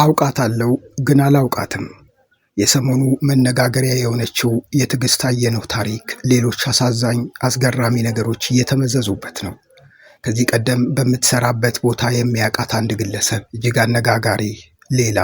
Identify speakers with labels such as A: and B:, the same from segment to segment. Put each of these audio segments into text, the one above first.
A: አውቃታለሁ ግን አላውቃትም። የሰሞኑ መነጋገሪያ የሆነችው የትዕግስት አየነው ታሪክ ሌሎች አሳዛኝ አስገራሚ ነገሮች እየተመዘዙበት ነው። ከዚህ ቀደም በምትሰራበት ቦታ የሚያውቃት አንድ ግለሰብ እጅግ አነጋጋሪ ሌላ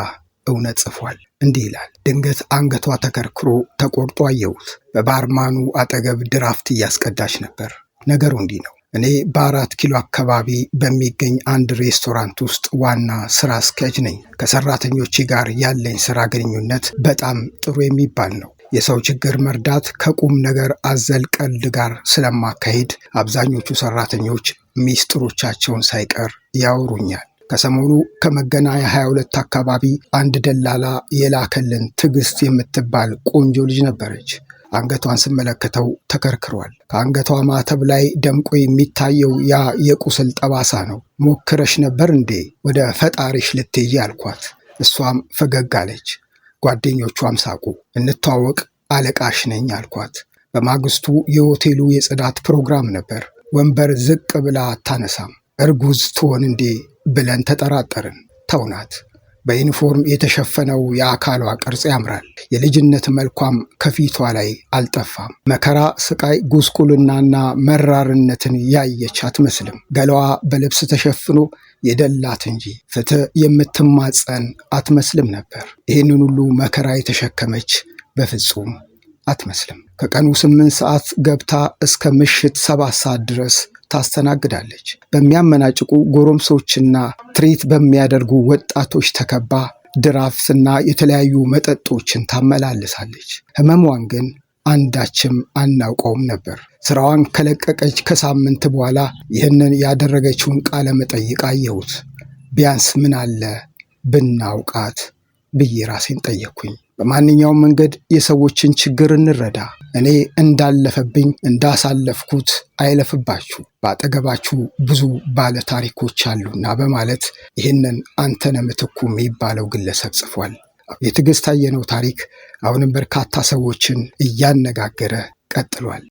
A: እውነት ጽፏል። እንዲህ ይላል። ድንገት አንገቷ ተከርክሮ ተቆርጦ አየሁት። በባርማኑ አጠገብ ድራፍት እያስቀዳች ነበር። ነገሩ እንዲህ ነው። እኔ በ4 ኪሎ አካባቢ በሚገኝ አንድ ሬስቶራንት ውስጥ ዋና ስራ አስኪያጅ ነኝ። ከሰራተኞቼ ጋር ያለኝ ስራ ግንኙነት በጣም ጥሩ የሚባል ነው። የሰው ችግር መርዳት ከቁም ነገር አዘል ቀልድ ጋር ስለማካሄድ አብዛኞቹ ሰራተኞች ሚስጥሮቻቸውን ሳይቀር ያወሩኛል። ከሰሞኑ ከመገናኛ 22 አካባቢ አንድ ደላላ የላከልን ትዕግስት የምትባል ቆንጆ ልጅ ነበረች። አንገቷን ስመለከተው ተከርክሯል። ከአንገቷ ማተብ ላይ ደምቆ የሚታየው ያ የቁስል ጠባሳ ነው። ሞክረሽ ነበር እንዴ ወደ ፈጣሪሽ ልትሄጂ አልኳት። እሷም ፈገግ አለች። ጓደኞቿም ሳቁ። እንተዋወቅ አለቃሽ ነኝ አልኳት። በማግስቱ የሆቴሉ የጽዳት ፕሮግራም ነበር። ወንበር ዝቅ ብላ አታነሳም። እርጉዝ ትሆን እንዴ ብለን ተጠራጠርን። ተውናት። በዩኒፎርም የተሸፈነው የአካሏ ቅርጽ ያምራል። የልጅነት መልኳም ከፊቷ ላይ አልጠፋም። መከራ፣ ስቃይ፣ ጉስቁልናና መራርነትን ያየች አትመስልም። ገላዋ በልብስ ተሸፍኖ የደላት እንጂ ፍትህ የምትማጸን አትመስልም ነበር። ይህንን ሁሉ መከራ የተሸከመች በፍጹም አትመስልም። ከቀኑ 8 ሰዓት ገብታ እስከ ምሽት 7 ሰዓት ድረስ ታስተናግዳለች። በሚያመናጭቁ ጎረምሶችና ትርኢት በሚያደርጉ ወጣቶች ተከባ ድራፍትና የተለያዩ መጠጦችን ታመላልሳለች። ህመሟን ግን አንዳችም አናውቀውም ነበር። ስራዋን ከለቀቀች ከሳምንት በኋላ ይህንን ያደረገችውን ቃለ መጠይቅ አየሁት። ቢያንስ ምን አለ ብናውቃት ብዬ ራሴን ጠየቅኩኝ። በማንኛውም መንገድ የሰዎችን ችግር እንረዳ። እኔ እንዳለፈብኝ እንዳሳለፍኩት አይለፍባችሁ፣ በአጠገባችሁ ብዙ ባለ ታሪኮች አሉና በማለት ይህንን አንተነህ ምትኩ የሚባለው ግለሰብ ጽፏል። የትዕግስት አየነው ታሪክ አሁንም በርካታ ሰዎችን እያነጋገረ ቀጥሏል።